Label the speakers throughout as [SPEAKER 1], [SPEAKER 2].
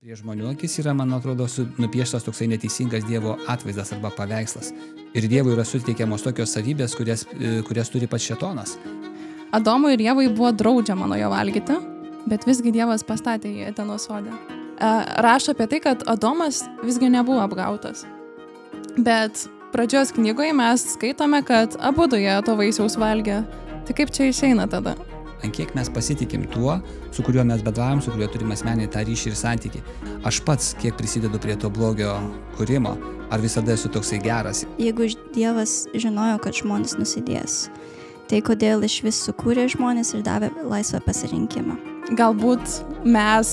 [SPEAKER 1] Prie žmonių akis yra, man atrodo, nupieštas toksai neteisingas Dievo atvaizdas arba paveikslas. Ir Dievui yra suteikiamos tokios savybės, kurias turi pats šėtonas.
[SPEAKER 2] Adomui ir Ievai buvo draudžiama nuo jo valgyti, bet visgi Dievas pastatė jį Edeno sode. Rašo apie tai, kad Adomas visgi nebuvo apgautas. Bet pradžios knygoje mes skaitome, kad abudu jie to vaisiaus valgė. Tai kaip čia išeina tada?
[SPEAKER 1] Ant kiek mes pasitikim tuo, su kuriuo mes bendraujam, su kuriuo turim asmeninį tą ryšį ir santykį. Aš pats, kiek prisidedu prie to blogio kūrimo, ar visada esu toksai geras.
[SPEAKER 3] Jeigu Dievas žinojo, kad žmonės nusidės, tai kodėl iš vis sukūrė žmonės ir davė laisvą pasirinkimą?
[SPEAKER 2] Galbūt mes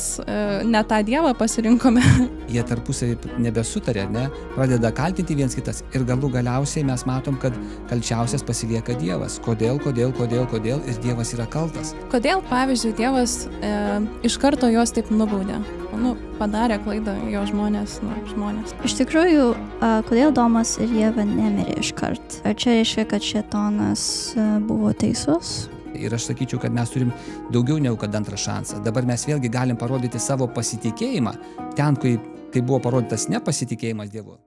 [SPEAKER 2] ne tą Dievą pasirinkome.
[SPEAKER 1] Jie tarpusavį nebesutarė, ne? Pradeda kaltinti viens kitas ir galiausiai mes matom, kad kalčiausias pasilieka Dievas. Kodėl ir Dievas yra kaltas.
[SPEAKER 2] Kodėl, pavyzdžiui, Dievas iš karto juos taip nubaudė? Padarė klaidą jo žmonės.
[SPEAKER 3] Iš tikrųjų, kodėl Domas ir Ieva nemirė iškart? Ar čia reiškia, kad šėtonas buvo teisus?
[SPEAKER 1] Ir aš sakyčiau, kad mes turim daugiau negu kad antrą šansą. Dabar mes vėlgi galim parodyti savo pasitikėjimą ten, kai buvo parodytas nepasitikėjimas Dievu.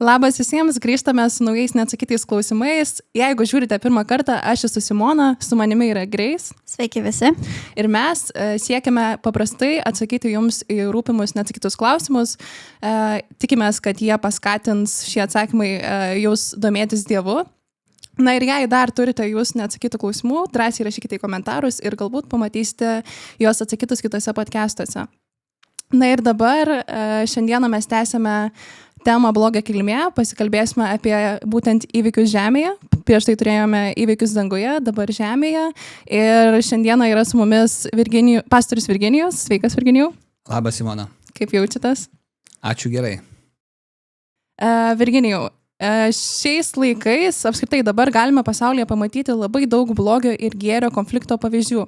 [SPEAKER 2] Labas visiems, grįžtame su naujais neatsakytais klausimais. Jeigu žiūrite pirmą kartą, aš esu Simona, su manimi yra Grace.
[SPEAKER 3] Sveiki visi.
[SPEAKER 2] Ir mes siekiame paprastai atsakyti jums į rūpimus neatsakytus klausimus. Tikimės, kad jie paskatins šie atsakymai jūs domėtis Dievu. Na ir jei dar turite jūs neatsakytų klausimų, drąsiai rašykite į komentarus ir galbūt pamatysite juos atsakytus kitose podcastuose. Na ir dabar šiandieną mes tęsiame temą blogio kilmė, pasikalbėsime apie būtent įvykius žemėje. Prieš tai turėjome įvykius danguje, dabar žemėje. Ir šiandieną yra su mumis pastorius Virginijus. Sveikas, Virginijau.
[SPEAKER 1] Labas, Simona.
[SPEAKER 2] Kaip jaučiatės?
[SPEAKER 1] Ačiū, gerai.
[SPEAKER 2] Virginijau, šiais laikais, apskritai dabar galime pasaulyje pamatyti labai daug blogio ir gėrio konflikto pavyzdžių.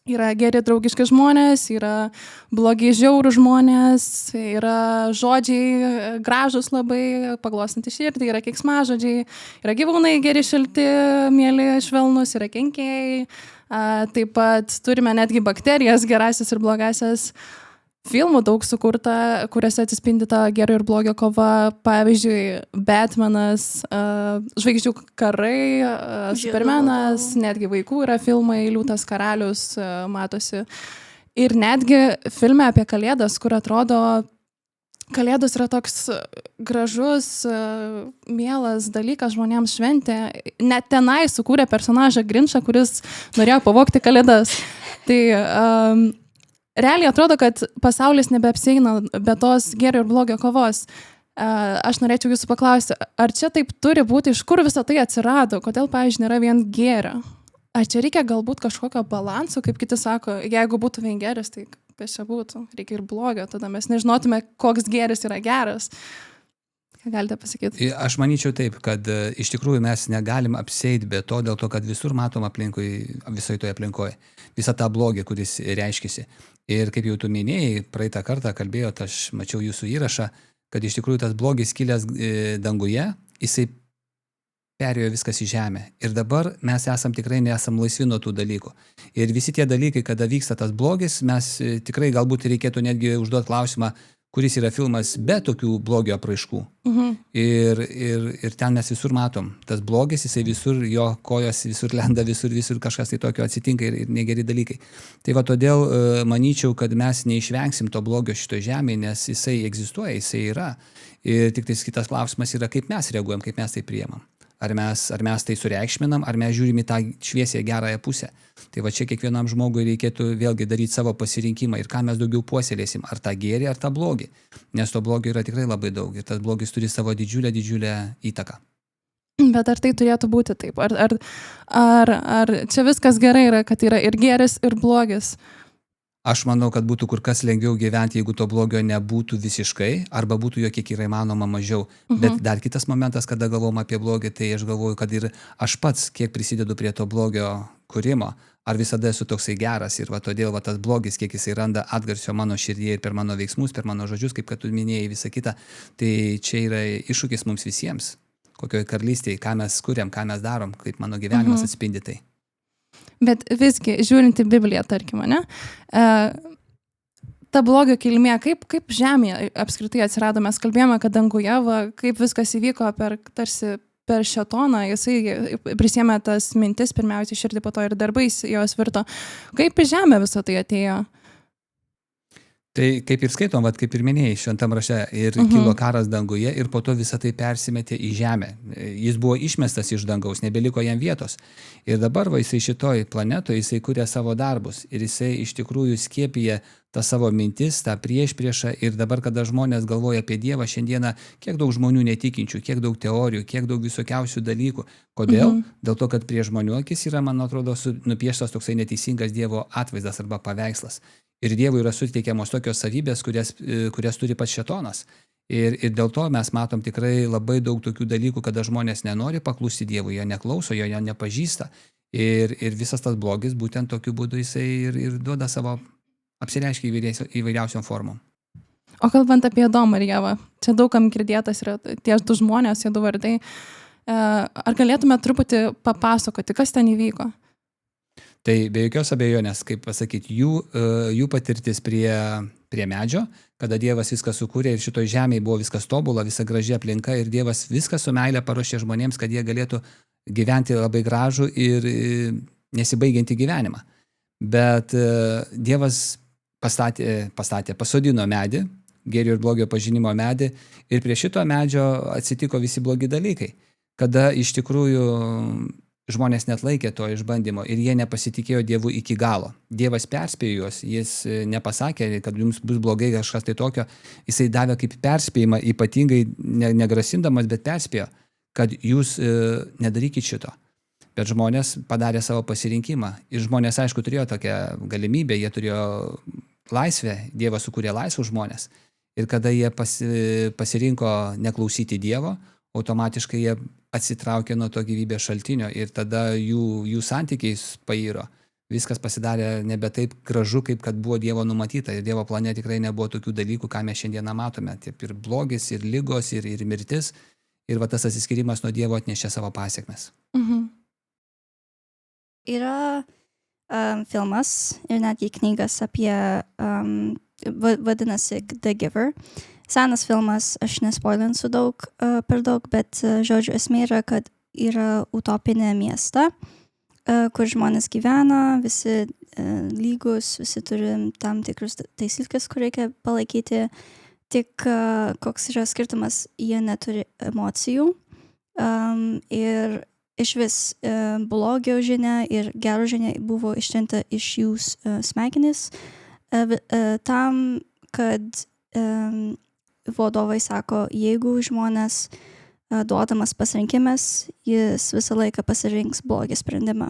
[SPEAKER 2] Yra geri draugiški žmonės, yra blogi žiaurų žmonės, yra žodžiai gražus labai, paglostantys širdį, yra keiksmažodžiai, yra gyvūnai geri, šilti, mieli, švelnus, yra kenkėjai. Taip pat turime netgi bakterijas, gerasias ir blogasias. Filmų daug sukurta, kuriuose atsispindi ta gero ir blogio kova. Pavyzdžiui, Batmanas, Žvaigždžių karai, Supermanas, netgi vaikų yra filmai, Liūtas karalius matosi. Ir netgi filme apie Kalėdas, kur atrodo, Kalėdos yra toks gražus, mielas dalykas žmonėms šventė. Net tenai sukūrė personažą Grinčą, kuris norėjo pavogti Kalėdas. Tai realiai atrodo, kad pasaulis nebeapsieina be tos gėrio ir blogio kovos. Aš norėčiau jūsų paklausti, ar čia taip turi būti, iš kur visą tai atsirado? Kodėl, pavyzdžiui, nėra vien gėrio? Ar čia reikia galbūt kažkokio balanso, kaip kiti sako, jeigu būtų vien gėris, tai kas čia būtų? Reikia ir blogio, tada mes nežinotume, koks gėris yra geras. Ką galite pasakyti?
[SPEAKER 1] Aš manyčiau taip, kad iš tikrųjų mes negalim apsieiti be to, dėl to, kad visur matom visoje toje aplinkoje visą tą blogį, kuris reiškiasi. Ir kaip jau tu minėjai, praeitą kartą kalbėjot, aš mačiau jūsų įrašą, kad iš tikrųjų tas blogis kilęs danguje, jisai perėjo viskas į žemę. Ir dabar mes tikrai nesam laisvi nuo tų dalykų. Ir visi tie dalykai, kada vyksta tas blogis, mes tikrai galbūt reikėtų netgi užduoti klausimą, kuris yra filmas be tokių blogio apraiškų. Ir ten mes visur matom. Tas blogis, jisai visur, jo kojos visur lenda, visur kažkas tai tokio atsitinka ir negeri dalykai. Tai va todėl manyčiau, kad mes neišvengsim to blogio šitoje žemėje, nes jisai egzistuoja, jisai yra. Ir tik tais kitas klausimas yra, kaip mes reaguojam, kaip mes tai priimam. Ar mes tai sureikšminam, ar mes žiūrim į tą šviesią gerąją pusę. Tai va čia kiekvienam žmogui reikėtų vėlgi daryti savo pasirinkimą ir ką mes daugiau puoselėsim, ar tą gėrį, ar tą blogį. Nes to blogio yra tikrai labai daug ir tas blogis turi savo didžiulę įtaką.
[SPEAKER 2] Bet ar tai turėtų būti taip? Ar čia viskas gerai yra, kad yra ir gėris, ir blogis?
[SPEAKER 1] Aš manau, kad būtų kur kas lengviau gyventi, jeigu to blogio nebūtų visiškai, arba būtų jo kiek yra įmanoma mažiau. Bet dar kitas momentas, kada galvom apie blogį, tai aš galvoju, kad ir aš pats, kiek prisidedu prie to blogio kūrimo, ar visada esu toksai geras ir va todėl va tas blogis, kiek jisai randa atgarsio mano širdyje ir per mano veiksmus, per mano žodžius, kaip kad tu minėjai visą kitą, tai čia yra iššūkis mums visiems, kokioje karalystėje, ką mes kuriam, ką mes darom, kaip mano gyvenimas atspindi tai.
[SPEAKER 2] Bet visgi, žiūrint į Bibliją, tarkim, ne? Ta blogio kilmė, kaip žemėje apskritai atsirado, mes kalbėjome, kad danguje, kaip viskas įvyko per šėtoną, jisai prisėmė tas mintis, pirmiausiai širdį, po to ir darbais jos virto. Kaip į žemę visą tai atėjo?
[SPEAKER 1] Tai kaip ir skaitom, kaip ir minėjai, šventam rašte ir kilo karas danguje ir po to visą tai persimetė į žemę. Jis buvo išmestas iš dangaus, nebeliko jam vietos. Ir dabar jisai šitoj planetoje, jisai kuria savo darbus ir jisai iš tikrųjų skiepija tą savo mintis, tą priešpriešą ir dabar, kada žmonės galvoja apie Dievą, šiandieną kiek daug žmonių netikinčių, kiek daug teorijų, kiek daug visokiausių dalykų. Kodėl? Dėl to, kad prie žmonių akis yra, man atrodo, nupieštas toksai neteisingas Dievo atvaizdas arba paveikslas. Ir Dievui yra suteikiamos tokios savybės, kurias turi pats šėtonas. Ir dėl to mes matom tikrai labai daug tokių dalykų, kada žmonės nenori paklusti Dievui, jie neklauso, jo nepažįsta. Ir visas tas blogis būtent tokiu būdu jisai ir duoda savo, apsireiškia įvairiausiom formom.
[SPEAKER 2] O kalbant apie Adomą ir Ievą, čia daugam girdėtas yra tie du žmonės, jie du vardai. Ar galėtume truputį papasakoti, kas ten įvyko?
[SPEAKER 1] Tai be jokios abejonės, kaip pasakyti, jų patirtis prie medžio, kada Dievas viską sukūrė ir šitoj žemėje buvo viskas tobula, visa graži aplinka ir Dievas viską su meile paruošė žmonėms, kad jie galėtų gyventi labai gražų ir nesibaigiantį gyvenimą. Bet Dievas pasodino medį, gėrio ir blogio pažinimo medį ir prie šito medžio atsitiko visi blogi dalykai, kada iš tikrųjų žmonės net laikė to išbandymo ir jie nepasitikėjo Dievu iki galo. Dievas perspėjo juos, jis nepasakė, kad jums bus blogai kažkas tai tokio, jisai davė kaip perspėjimą, ypatingai negrasindamas, bet perspėjo, kad jūs nedarykit šito. Bet žmonės padarė savo pasirinkimą ir žmonės, aišku, turėjo tokią galimybę, jie turėjo laisvę, Dievas sukūrė laisvus žmonės ir kada jie pasirinko neklausyti Dievo, automatiškai jie atsitraukė nuo to gyvybės šaltinio ir tada jų santykiais pairo. Viskas pasidarė nebe taip gražu, kaip kad buvo Dievo numatyta. Ir Dievo plane tikrai nebuvo tokių dalykų, ką mes šiandieną matome. Taip ir blogis, ir lygos, ir mirtis. Ir tas atsiskyrimas nuo Dievo atnešė savo pasiekmes.
[SPEAKER 3] Yra filmas ir netgi knygas apie, vadinasi The Giver. Senas filmas, aš nespoilinsiu per daug, bet žodžiu esmė yra, kad yra utopinė miesta, kur žmonės gyvena, visi lygus, visi turi tam tikrus taisyklės, kur reikia palaikyti, tik koks yra skirtumas, jie neturi emocijų ir iš vis blogio žinia ir gero žinia buvo ištrinta iš jų smegenis tam, kad vadovai sako, jeigu žmonės duodamas pasirinkimas, jis visą laiką pasirinks blogį sprendimą.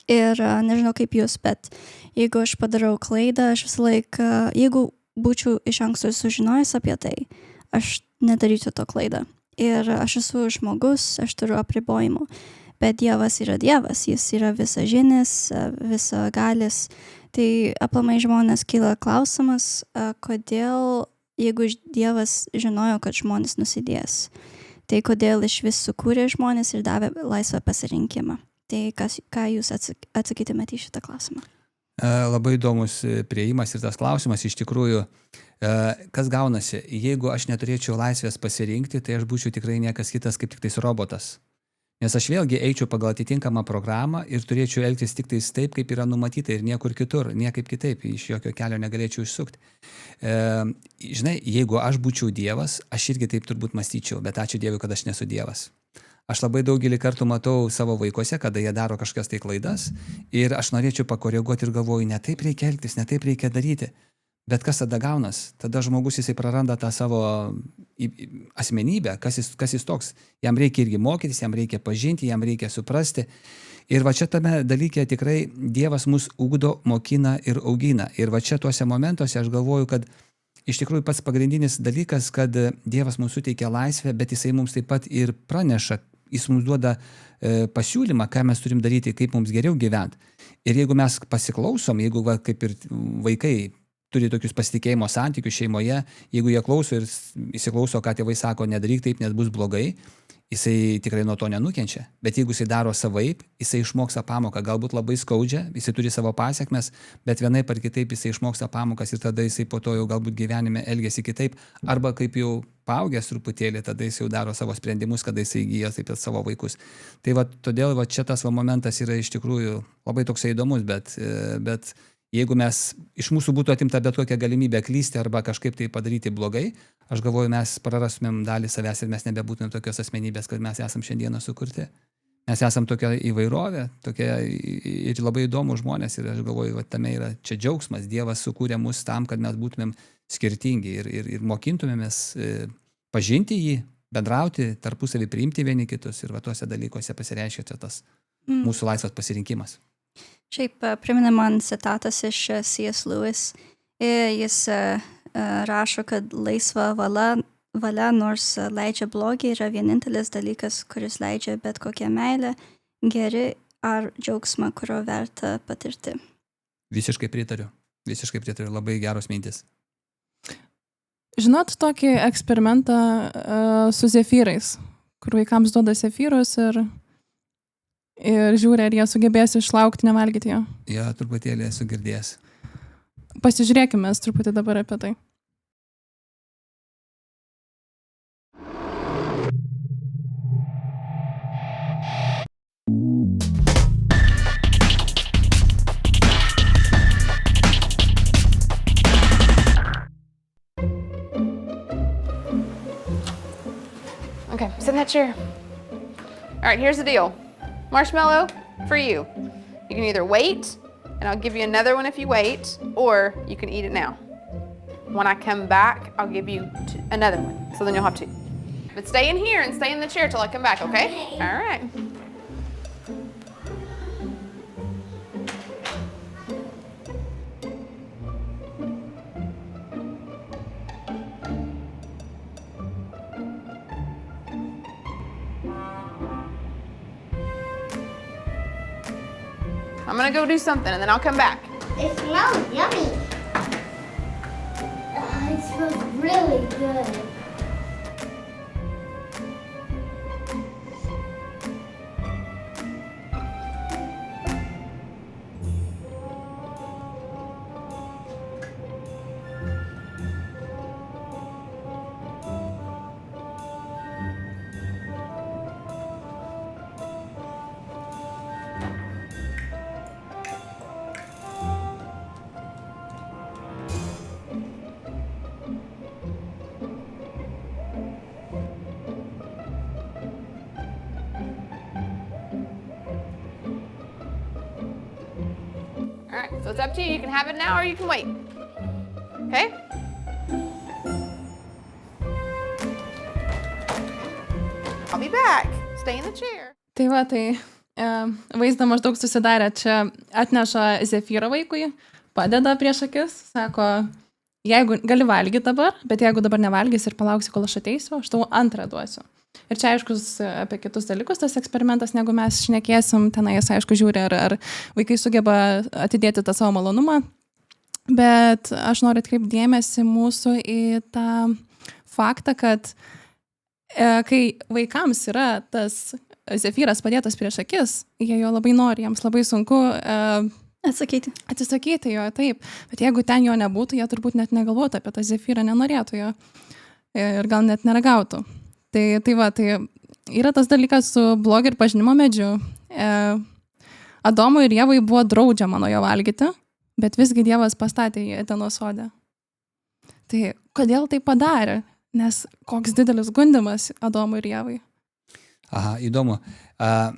[SPEAKER 3] Ir nežinau kaip jūs, bet jeigu aš padarau klaidą, aš visą laiką, jeigu būčiau iš anksto sužinojęs apie tai, aš nedaryčiau to klaidą. Ir aš esu žmogus, aš turiu apribojimų. Bet Dievas yra Dievas, jis yra visažinis, visagalis. Tai aplamai žmonės kyla klausimas, kodėl jeigu Dievas žinojo, kad žmonės nusidės, tai kodėl iš vis sukūrė žmonės ir davė laisvą pasirinkimą. Tai ką jūs atsakytumėte į šitą klausimą?
[SPEAKER 1] Labai įdomus priėjimas ir tas klausimas iš tikrųjų, kas gaunasi, jeigu aš neturėčiau laisvės pasirinkti, tai aš būčiau tikrai niekas kitas kaip tik tais robotas. Nes aš vėlgi eičiau pagal atitinkamą programą ir turėčiau elgtis tik tais taip, kaip yra numatyta ir niekur kitur, niekaip kitaip, iš jokio kelio negalėčiau išsukti. Žinai, jeigu aš būčiau Dievas, aš irgi taip turbūt mąstyčiau, bet ačiū Dievui, kad aš nesu Dievas. Aš labai daugelį kartų matau savo vaikuose, kada jie daro kažkas tai klaidas ir aš norėčiau pakoreguoti ir galvoju, ne taip reikia elgtis, ne taip reikia daryti. Bet kas tada gaunas? Tada žmogus jisai praranda tą savo asmenybę, kas jis toks. Jam reikia irgi mokytis, jam reikia pažinti, jam reikia suprasti. Ir va čia tame dalyke tikrai Dievas mus ugdo, mokina ir augina. Ir va čia tuose momentuose aš galvoju, kad iš tikrųjų pats pagrindinis dalykas, kad Dievas mums suteikia laisvę, bet jisai mums taip pat ir praneša, jis mums duoda pasiūlymą, ką mes turim daryti, kaip mums geriau gyventi. Ir jeigu mes pasiklausom, jeigu kaip ir vaikai turi tokius pasitikėjimo santykius šeimoje, jeigu jie klauso ir įsiklauso, ką tėvai sako, nedaryk taip, nes bus blogai, jisai tikrai nuo to nenukenčia. Bet jeigu jisai daro savaip, jisai išmoksta pamoką, galbūt labai skaudžią, jisai turi savo pasiekmes, bet vienaip ar kitaip jisai išmoksta pamokas ir tada jisai po to jau galbūt gyvenime elgiasi kitaip, arba kaip jau paaugęs truputėlį, tada jis jau daro savo sprendimus, kada jisai įgyja taip pat savo vaikus. Tai va, todėl va, čia tas va momentas yra iš tikrųjų labai toksai įdomus, bet jeigu mes iš mūsų būtų atimta bet kokią galimybę klysti arba kažkaip tai padaryti blogai, aš galvoju, mes prarastumėm dalį savęs ir mes nebebūtumėm tokios asmenybės, kad mes esam šiandieną sukurti. Mes esam tokia įvairovė, tokia ir labai įdomų žmonės ir aš galvoju, va, tame yra čia džiaugsmas. Dievas sukūrė mus tam, kad mes būtumėm skirtingi ir mokintumėmės pažinti jį, bendrauti, tarpusavį priimti vieni kitus ir va tuose dalykuose pasireiškia čia tas mūsų laisvas pasirinkimas.
[SPEAKER 3] Šiaip priminė man citatas iš C.S. Lewis. Jis rašo, kad laisva valia, nors leidžia blogį, yra vienintelis dalykas, kuris leidžia bet kokią meilę, geri ar džiaugsmą, kurio verta patirti.
[SPEAKER 1] Visiškai pritariu, labai geros mintis.
[SPEAKER 2] Žinot tokį eksperimentą su zefyrais, kur vaikams duoda zefyrus ir žiūri, ar jie sugebės išlaukti, nevalgyti jo.
[SPEAKER 1] Ja, truputėlį esu girdėjęs.
[SPEAKER 2] Pasižiūrėkime truputį dabar apie tai.
[SPEAKER 4] Okay, sit in that chair. All right, here's the deal. Marshmallow for you. You can either wait, and I'll give you another one if you wait, or you can eat it now. When I come back, I'll give you another one, so then you'll have two. But stay in here and stay in the chair till I come back, okay? All right. I'm gonna go do something and then I'll come back.
[SPEAKER 5] It smells yummy. It smells really good.
[SPEAKER 4] All right, so it's up to you. You can have it now or you can wait. Okay? I'll be back. Stay in the chair.
[SPEAKER 2] Tai va, vaizdą maždaug susidarė. Čia atneša zefyrą vaikui, padeda prieš akis, sako, jeigu gali valgyti dabar, bet jeigu dabar nevalgys ir palauksi, kol aš ateisiu, aš tau antrą duosiu. Ir čia aiškus apie kitus dalykus tas eksperimentas, negu mes šnekėsim, tenais aišku žiūri, ar vaikai sugeba atidėti tą savo malonumą, bet aš noriu atkreipti dėmesį mūsų į tą faktą, kad kai vaikams yra tas zefyras padėtas prieš akis, jie jo labai nori, jiems labai sunku atsisakyti jo, taip, bet jeigu ten jo nebūtų, jie turbūt net negalvotų apie tą zefyrą, nenorėtų jo ir gal net neragautų. Tai yra tas dalykas su blogio ir pažinimo medžiu. Adomui ir Ievai buvo draudžiama nuo jo valgyti, bet visgi Dievas pastatė jį Edeno sode. Tai kodėl tai padarė? Nes koks didelis gundymas Adomui ir Ievai.
[SPEAKER 1] Aha, įdomu.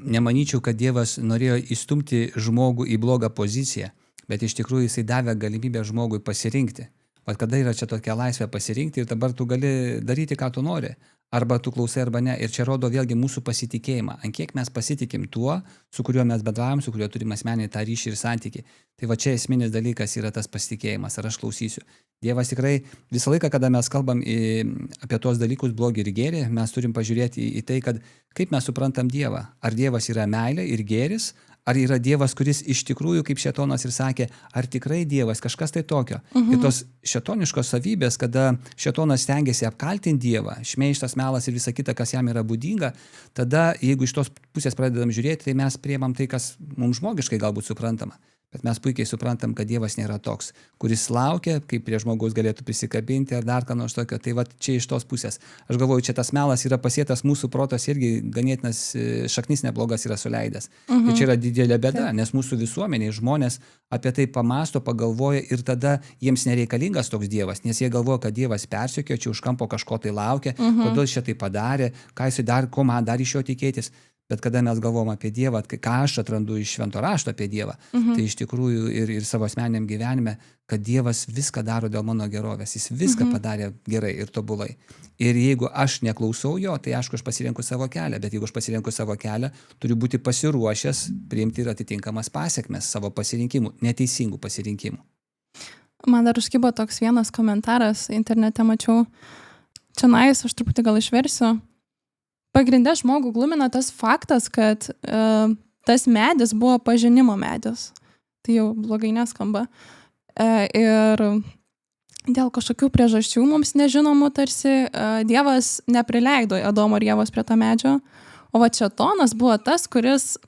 [SPEAKER 1] Nemanyčiau, kad Dievas norėjo įstumti žmogų į blogą poziciją, bet iš tikrųjų jisai davė galimybę žmogui pasirinkti. Vat kada yra čia tokia laisvė pasirinkti ir dabar tu gali daryti, ką tu nori. arba tu klausai arba ne. Ir čia rodo vėlgi mūsų pasitikėjimą. Ant kiek mes pasitikim tuo, su kuriuo mes bendraujam, su kuriuo turime asmeninį tą ryšį ir santykį. Tai va čia esminis dalykas yra tas pasitikėjimas, ar aš klausysiu. Dievas tikrai visą laiką, kada mes kalbam apie tuos dalykus blogį ir gėrį, mes turim pažiūrėti į tai, kad kaip mes suprantam Dievą. Ar Dievas yra meilė ir gėris, ar yra Dievas, kuris iš tikrųjų, kaip šėtonas ir sakė, ar tikrai Dievas, kažkas tai tokio. Ir tos šėtoniškos savybės, kada šėtonas stengiasi apkaltinti Dievą, šmeižtas, melas ir visa kita, kas jam yra būdinga, tada, jeigu iš tos pusės pradedam žiūrėti, tai mes priimam tai, kas mums žmogiškai galbūt suprantama. Bet mes puikiai suprantam, kad Dievas nėra toks, kuris laukia, kaip prie žmogaus galėtų prisikabinti ar dar ką nors tokio. Tai va čia iš tos pusės. Aš galvoju, čia tas melas yra pasėtas, mūsų protas irgi ganėtinas šaknis neblogas yra suleidęs. Ir čia yra didelė bėda, nes mūsų visuomeniai žmonės apie tai pamasto, pagalvoja ir tada jiems nereikalingas toks Dievas, nes jie galvoja, kad Dievas persekioja, čia už kampo kažko tai laukia, kodėl šitai padarė, ką jis dar, ko man dar iš jo tikėtis. Bet kada mes galvom apie Dievą, ką aš atrandu iš Švento rašto apie Dievą, tai iš tikrųjų ir savo asmeniniam gyvenime, kad Dievas viską daro dėl mano gerovės, jis viską padarė gerai ir tobulai. Ir jeigu aš neklausau jo, tai aišku, aš pasirenku savo kelią, bet jeigu aš pasirenku savo kelią, turiu būti pasiruošęs priimti ir atitinkamas pasiekmes savo pasirinkimų, neteisingų pasirinkimų.
[SPEAKER 2] Man dar užkibo toks vienas komentaras, internete mačiau, čia aš truputį gal išversiu. Pagrindė žmogų glumina tas faktas, kad tas medis buvo pažinimo medis. Tai jau blogai neskamba. Ir dėl kažkokių priežasčių mums nežinomų tarsi Dievas neprileido Adomo ir Ievos prie to medžio, o va šėtonas buvo tas, kuris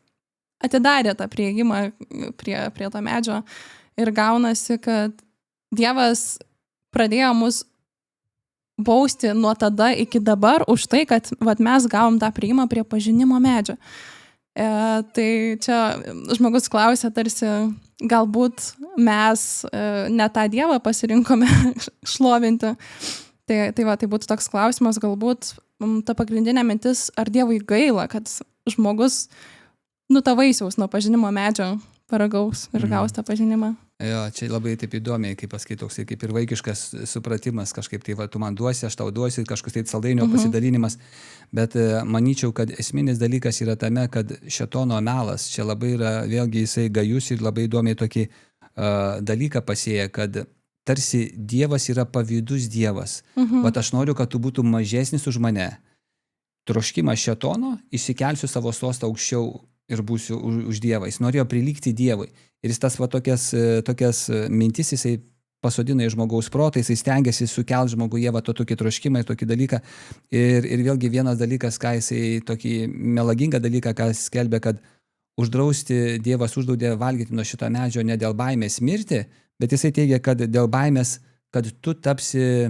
[SPEAKER 2] atidarė tą prieigimą prie to medžio. Ir gaunasi, kad Dievas pradėjo mus bausti nuo tada iki dabar už tai, kad vat, mes gavom tą prieimą prie pažinimo medžio. Tai čia žmogus klausė tarsi, galbūt mes ne tą Dievą pasirinkome šlovinti. Tai būtų toks klausimas, galbūt ta pagrindinė mintis, ar Dievui gaila, kad žmogus tą vaisiaus nuo pažinimo medžio paragaus ir gaus tą pažinimą.
[SPEAKER 1] Jo, čia labai taip įdomiai, kaip pasakyti, toks kaip ir vaikiškas supratimas, kažkaip tai, va, tu man duosi, aš tau duosiu, kažkoks tai saldainio pasidalinimas, bet manyčiau, kad esminis dalykas yra tame, kad šėtono melas, čia labai yra, vėlgi jisai gajus ir labai įdomiai tokį dalyką pasėja, kad tarsi Dievas yra pavydus Dievas, vat aš noriu, kad tu būtum mažesnis už mane, troškimas šėtono, įsikelsiu savo sostą aukščiau ir būsiu už Dievą. Jis norėjo prilygti Dievui. Ir jis tas va tokias mintis jisai pasodina į žmogaus protą, jisai stengiasi sukelti žmoguje va tokį troškimą ir tokį dalyką. Ir vėlgi vienas dalykas, ką jisai tokį melagingą dalyką, ką skelbė, kad uždrausti Dievas uždraudė valgyti nuo šito medžio ne dėl baimės mirti, bet jisai teigia, kad dėl baimės, kad tu tapsi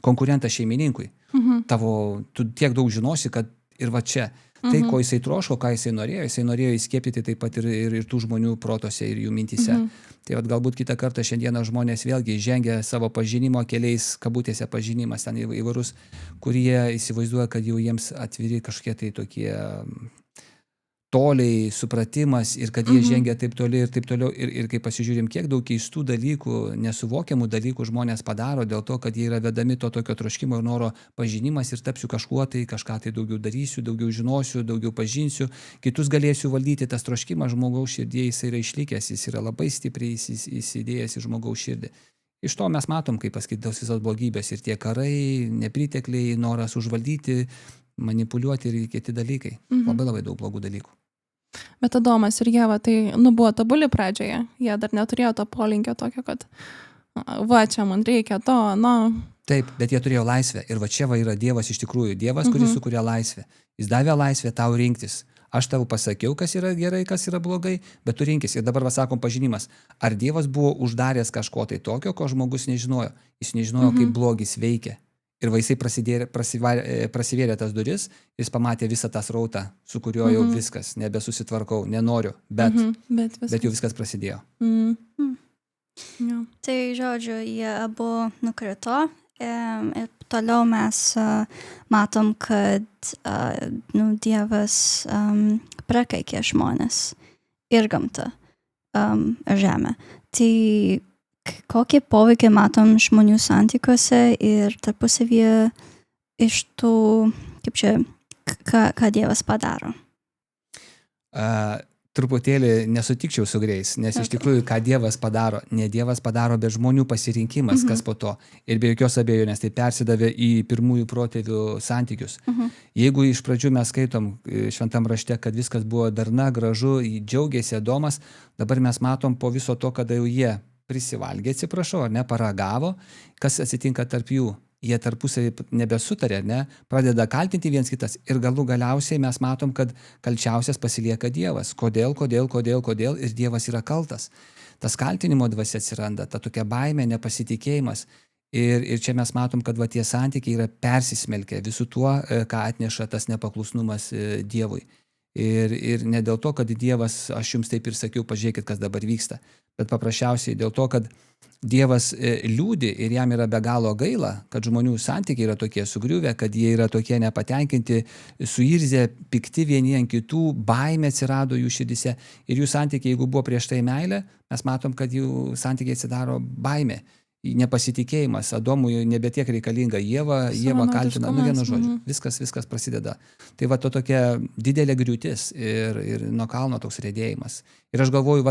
[SPEAKER 1] konkurentas šeimininkui. Tu tiek daug žinosi, kad ir va čia. Tai, ko jisai troško, ką jisai norėjo įskiepyti taip pat ir tų žmonių protose ir jų mintise. Tai vat, galbūt kitą kartą šiandieną žmonės vėlgi žengia savo pažinimo keliais, kabutėse pažinimas ten įvairūs, kurie įsivaizduoja, kad jau jiems atviri kažkokie tai tokie toliai supratimas ir kad jie žengia taip toli ir taip toliau. Ir kai pasižiūrim, kiek daug keistų dalykų, nesuvokiamų dalykų žmonės padaro dėl to, kad jie yra vedami to tokio troškimo ir noro pažinimas ir tapsiu kažkuo tai, kažką tai daugiau darysiu, daugiau žinosiu, daugiau pažinsiu, kitus galėsiu valdyti. Tas troškimas žmogaus širdėje jis yra išlikęs, jis yra labai stipriai įsidėjęs į žmogaus širdį. Iš to mes matom, kaip paskaitos visos blogybės ir tie karai, nepritekliai, noras užvaldyti, manipuliuoti ir kiti dalykai. Labai daug blogų dalykų.
[SPEAKER 2] Bet Adomas ir Ieva, tai buvo tobuli pradžioje. Jie dar neturėjo to polinkio tokio, kad va, čia man reikia to,
[SPEAKER 1] Taip, bet jie turėjo laisvę. Ir va čia va yra Dievas iš tikrųjų. Dievas, kuris sukuria laisvę. Jis davė laisvę tau rinktis. Aš tau pasakiau, kas yra gerai, kas yra blogai, bet tu rinkis. Ir dabar sakom pažinimas. Ar Dievas buvo uždaręs kažko tai tokio, ko žmogus nežinojo? Jis nežinojo, kaip blogis veikia. Ir va jisai prasivėrė tas duris, jis pamatė visą tą srautą, su kuriuo jau viskas, nebesusitvarkau, nenoriu, bet jau viskas prasidėjo.
[SPEAKER 3] Tai žodžiu, jie abu nukrito ir toliau mes matom, kad Dievas prakeikė žmonės ir gamtą ir žemę. Tai kokį poveikį matom žmonių santykiuose ir tarpusavyje iš tų, kaip čia, ką Dievas padaro.
[SPEAKER 1] Truputėlį nesutikčiau su Greis, nes iš tikrųjų, ką Dievas padaro, ne Dievas padaro, bet žmonių pasirinkimas, kas po to. Ir be jokios abejonės tai persidavė į pirmųjų protėvių santykius. Jeigu iš pradžių mes skaitom šventam rašte, kad viskas buvo darna, gražu, džiaugiasi Adomas, dabar mes matom po viso to, kada jau jie prisivalgė, atsiprašau, ar ne, paragavo, kas atsitinka tarp jų. Jie tarpusavį nebesutarė, ne, pradeda kaltinti viens kitas ir galiausiai mes matom, kad kalčiausias pasilieka Dievas. Kodėl ir Dievas yra kaltas. Tas kaltinimo dvasia atsiranda, ta tokia baimė, nepasitikėjimas. Ir čia mes matom, kad tie santykiai yra persismelkę visų tuo, ką atneša tas nepaklusnumas Dievui. Ir ne dėl to, kad Dievas, aš jums taip ir sakiau, pažiūrėkit, kas dabar vyksta, bet paprasčiausiai dėl to, kad Dievas liūdi ir jam yra be galo gaila, kad žmonių santykiai yra tokie sugriuvę, kad jie yra tokie nepatenkinti, suirzę, pikti vieni ant kitų, baimė atsirado jų širdise ir jų santykiai, jeigu buvo prieš tai meilė, mes matom, kad jų santykiai atsidaro baimė. Nepasitikėjimas, Adomui nebetiek reikalinga, Ieva kaltina, vienu žodžiu, viskas prasideda. Tai to tokia didelė griūtis ir nuo kalno toks riedėjimas. Ir aš galvoju,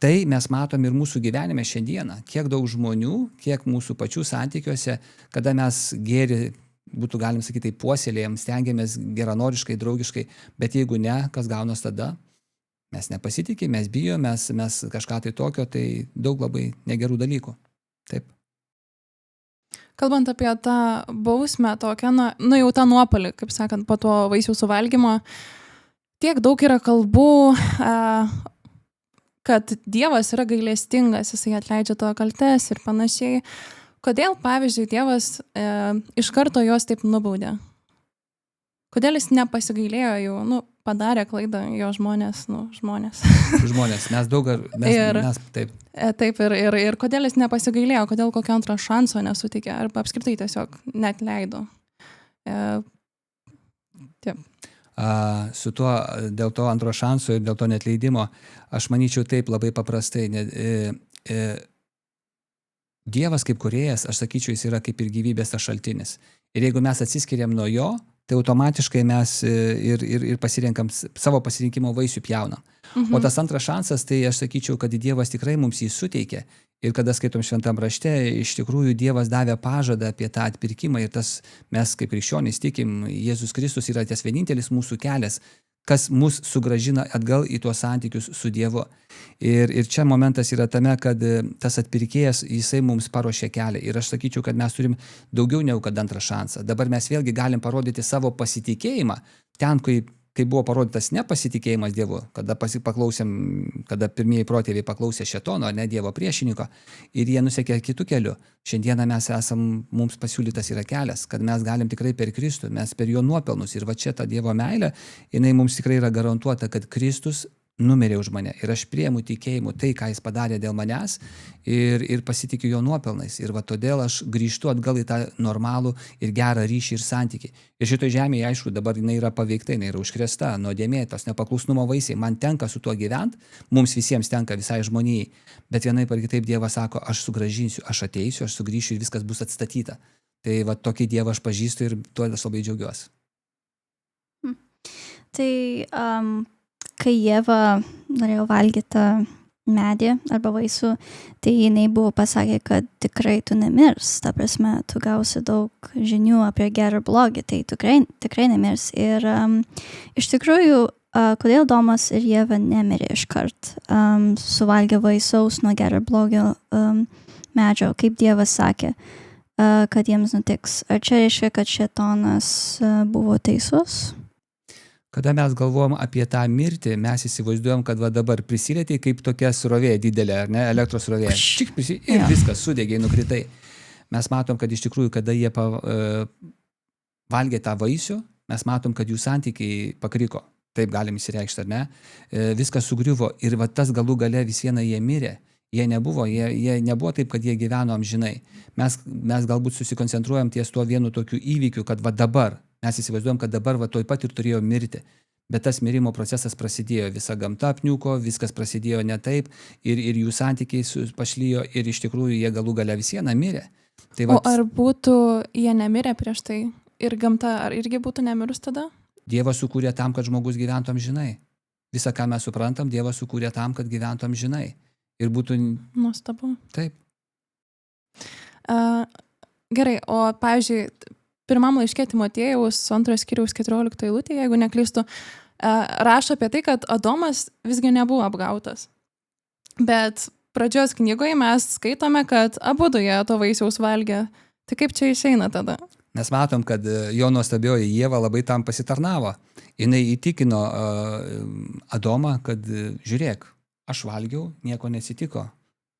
[SPEAKER 1] tai mes matom ir mūsų gyvenime šiandieną, kiek daug žmonių, kiek mūsų pačių santykiuose, kada mes gėrį, būtų galim sakyti, puoselėjam, stengiamės geranoriškai, draugiškai, bet jeigu ne, kas gaunas tada? Mes nepasitikime, mes bijome, mes kažką tai tokio, tai daug labai negerų dalykų. Taip.
[SPEAKER 2] Kalbant apie tą bausmę tokią, jau tą nuopolį, kaip sakant, po to vaisių suvalgymo, tiek daug yra kalbų, kad Dievas yra gailestingas, jisai atleidžia to kaltes ir panašiai. Kodėl, pavyzdžiui, Dievas iš karto juos taip nubaudė? Kodėl jis nepasigailėjo jų, padarė klaidą jo žmonės.
[SPEAKER 1] Žmonės, mes daug, mes taip.
[SPEAKER 2] Taip, ir kodėl jis nepasigailėjo, kodėl kokio antro šanso nesutikė, arba apskritai tiesiog net leido. Taip.
[SPEAKER 1] Su tuo, dėl to antro šanso ir dėl to netleidimo, aš manyčiau taip labai paprastai. Dievas kaip kūrėjas, aš sakyčiau, jis yra kaip ir gyvybės tas šaltinis. Ir jeigu mes atsiskiriam nuo jo, tai automatiškai mes ir pasirenkam savo pasirinkimo vaisių pjaunam. O tas antras šansas, tai aš sakyčiau, kad Dievas tikrai mums jį suteikė. Ir kada skaitom šventam rašte, iš tikrųjų Dievas davė pažadą apie tą atpirkimą ir tas mes kaip krikščionys tikim, Jėzus Kristus yra tas vienintelis mūsų kelias, kas mus sugrąžina atgal į tuos santykius su Dievu. Ir čia momentas yra tame, kad tas atpirkėjas, jisai mums paruošė kelią. Ir aš sakyčiau, kad mes turim daugiau negu kad antrą šansą. Dabar mes vėlgi galim parodyti savo pasitikėjimą ten, kai buvo parodytas nepasitikėjimas Dievu, kada kada pirmieji protėviai paklausė šėtono, ne Dievo priešininko, ir jie nusekė kitų kelių. Šiandieną mums pasiūlytas yra kelias, kad mes galim tikrai per Kristų, mes per jo nuopelnus. Ir čia ta Dievo meilė, jinai mums tikrai yra garantuota, kad Kristus numirė už mane. Ir aš priimu tikėjimu tai, ką jis padarė dėl manęs ir pasitikiu jo nuopelnais. Ir todėl aš grįžtu atgal į tą normalų ir gerą ryšį ir santykį. Ir šitoje žemėje, aišku, dabar jinai yra paveikta, jinai yra užkrėsta, nuodėmė, tos nepaklusnumo vaisiai. Man tenka su tuo gyventi, mums visiems tenka, visai žmonijai. Bet vienaip ar kitaip Dievas sako, aš sugrąžinsiu, aš ateisiu, aš sugrįšiu ir viskas bus atstatyta. Tai tokį Dievą aš pažįstu ir tuo aš labai džiaugiuosi.
[SPEAKER 3] Tai kai Ieva norėjo valgyti medį arba vaisių, tai jinai buvo pasakę, kad tikrai tu nemirs. Ta prasme, tu gausi daug žinių apie gerą ir blogį, tai tikrai nemirs. Ir iš tikrųjų, kodėl Domas ir Ieva nemirė iškart, suvalgė vaisiaus nuo gero ir blogio medžio, kaip Dievas sakė, kad jiems nutiks. Ar čia reiškia, kad šėtonas buvo teisus?
[SPEAKER 1] Kada mes galvojam apie tą mirtį, mes įsivaizduojam, kad dabar prisilietė kaip tokia srovė didelė, ar ne, elektros srovė. Ir viskas sudegė, nukritai. Mes matom, kad iš tikrųjų, kada jie valgė tą vaisių, mes matom, kad jų santykiai pakriko. Taip galim įsireikšti, ar ne? Viskas sugriuvo ir tas galų gale vis viena jie mirė. Jie nebuvo taip, kad jie gyveno amžinai. Mes galbūt susikoncentruojam ties tuo vienu tokiu įvykiu, kad dabar. Mes įsivaizduojam, kad dabar toj pat ir turėjo mirti. Bet tas mirimo procesas prasidėjo, visa gamta apniuko, viskas prasidėjo ne taip ir jų santykiai pašlijo ir iš tikrųjų jie galų gale vis viena mirė. Tai
[SPEAKER 2] o ar būtų jie nemirę prieš tai Ir gamta ar irgi būtų nemirus tada?
[SPEAKER 1] Dievas sukūrė tam, kad žmogus gyventų amžinai. Visą, ką mes suprantam, Dievas sukūrė tam, kad gyventų amžinai. Ir būtų...
[SPEAKER 2] Nuostabu.
[SPEAKER 1] Taip.
[SPEAKER 2] Gerai, o pavyzdžiui, pirmam laiške Timotiejaus 2 skyriaus 14 eilutė, jeigu neklystu, rašo apie tai, kad Adomas visgi nebuvo apgautas. Bet pradžios knygoje mes skaitome, kad abudu jie to vaisiaus valgė. Tai kaip čia išeina tada?
[SPEAKER 1] Mes matom, kad jo nuostabioji Ieva labai tam pasitarnavo. Jinai įtikino Adomą, kad žiūrėk, aš valgiau, nieko nesitiko.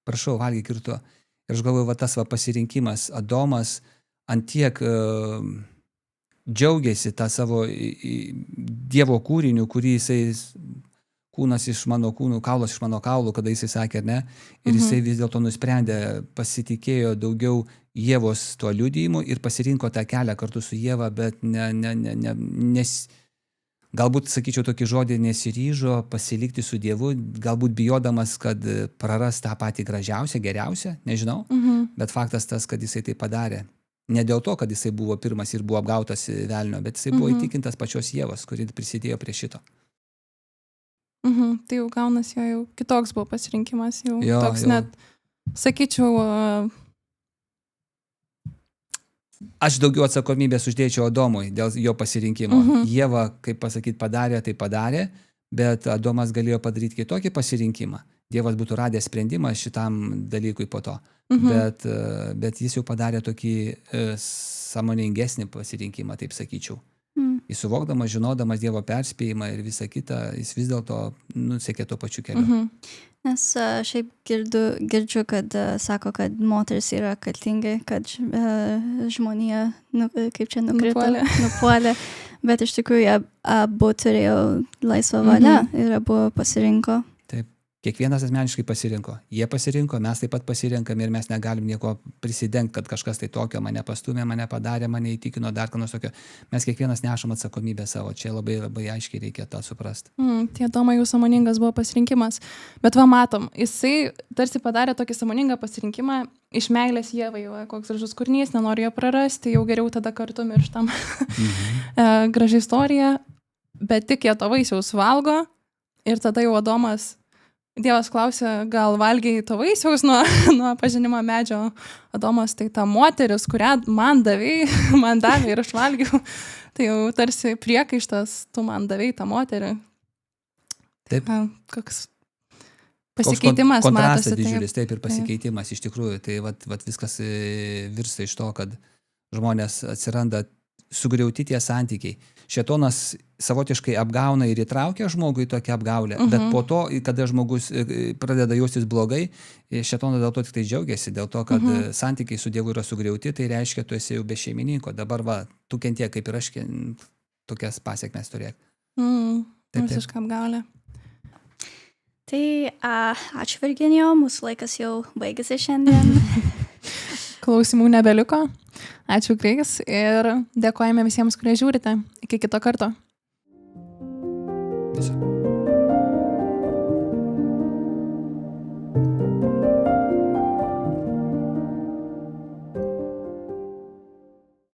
[SPEAKER 1] Prašau, valgyk ir tu. Ir aš galvoju, tas pasirinkimas. Adomas antiek džiaugiasi tą savo Dievo kūriniu, kurį jisai kūnas iš mano kūnų, kaulas iš mano kaulų, kada jisai sakė, ne. Ir jisai vis dėlto nusprendė, pasitikėjo daugiau Ievos tuo liudijimu ir pasirinko tą kelią kartu su Ieva, bet galbūt, sakyčiau, tokį žodį nesiryžo pasilikti su Dievu, galbūt bijodamas, kad praras tą patį gražiausią, geriausią, nežinau, bet faktas tas, kad jisai tai padarė. Ne dėl to, kad jisai buvo pirmas ir buvo apgautas velnio, bet jisai buvo įtikintas pačios Ievos, kuri prisidėjo prie šito.
[SPEAKER 2] Tai jau gaunas jau kitoks buvo pasirinkimas, jau toks
[SPEAKER 1] jo.
[SPEAKER 2] net, sakyčiau...
[SPEAKER 1] Aš daugiau atsakomybės uždėčiau Adomui dėl jo pasirinkimo. Ieva, kaip pasakyti, padarė, tai padarė, bet Adomas galėjo padaryti kitokį pasirinkimą. Dievas būtų radęs sprendimą šitam dalykui po to. Bet jis jau padarė tokį sąmoningesnį pasirinkimą, taip sakyčiau. Jis suvokdamas, žinodamas Dievo perspėjimą ir visą kitą, jis vis dėlto nusekė tuo pačiu keliu.
[SPEAKER 3] Nes šiaip girdžiu, kad sako, kad moteris yra kaltinga, kad žmonija, kaip čia nukrito, nupuolė. Bet iš tikrųjų abu turėjo laisvą valią ir abu pasirinko.
[SPEAKER 1] Taip. Kiekvienas asmeniškai pasirinko. Jie pasirinko, mes taip pat pasirinkame ir mes negalim nieko prisidengti, kad kažkas tai tokio mane pastumė, mane padarė, mane įtikino, dar ką nors tokio. Mes kiekvienas nešam atsakomybę savo. Čia labai, labai aiškiai reikia tą suprasti.
[SPEAKER 2] Tie Adomai jau sąmoningas buvo pasirinkimas. Bet va matom, jisai tarsi padarė tokį sąmoningą pasirinkimą iš meilės Ievai, koks gražus kūrinys, nenori jo prarasti, jau geriau tada kartu mirštam. Graži istorija, bet tik jie to vaisiaus valgo ir tada jau Adomas Dievas klausė, gal valgiai to vaisiaus nuo pažinimo medžio. Adomas, tai ta moteris, kurią man davė ir aš valgiau. Tai jau tarsi priekaištas, tu man davėjai tą moterį.
[SPEAKER 1] Taip.
[SPEAKER 2] Koks pasikeitimas
[SPEAKER 1] kontrastas
[SPEAKER 2] matosi.
[SPEAKER 1] Didžiulis, taip ir pasikeitimas iš tikrųjų. Tai vat viskas virsta iš to, kad žmonės atsiranda sugriauti tie santykiai. Šėtonas savotiškai apgauna ir įtraukia žmogų į tokią apgaulę, bet po to, kada žmogus pradeda jaustis blogai, šėtonas dėl to tik tai džiaugiasi, dėl to, kad santykiai su Dievu yra sugriauti, tai reiškia, tu esi jau be šeimininko. Dabar tu kentiek kaip ir aš, tokias pasiekmes turėk.
[SPEAKER 2] Visiškai apgaulė.
[SPEAKER 3] Tai ačiū Virginijau, mūsų laikas jau baigėsi šiandien.
[SPEAKER 2] Klausimų nebeliko. Ačiū Kreigis ir dėkojame visiems, kurie žiūrite. Iki kito karto.
[SPEAKER 1] Viso.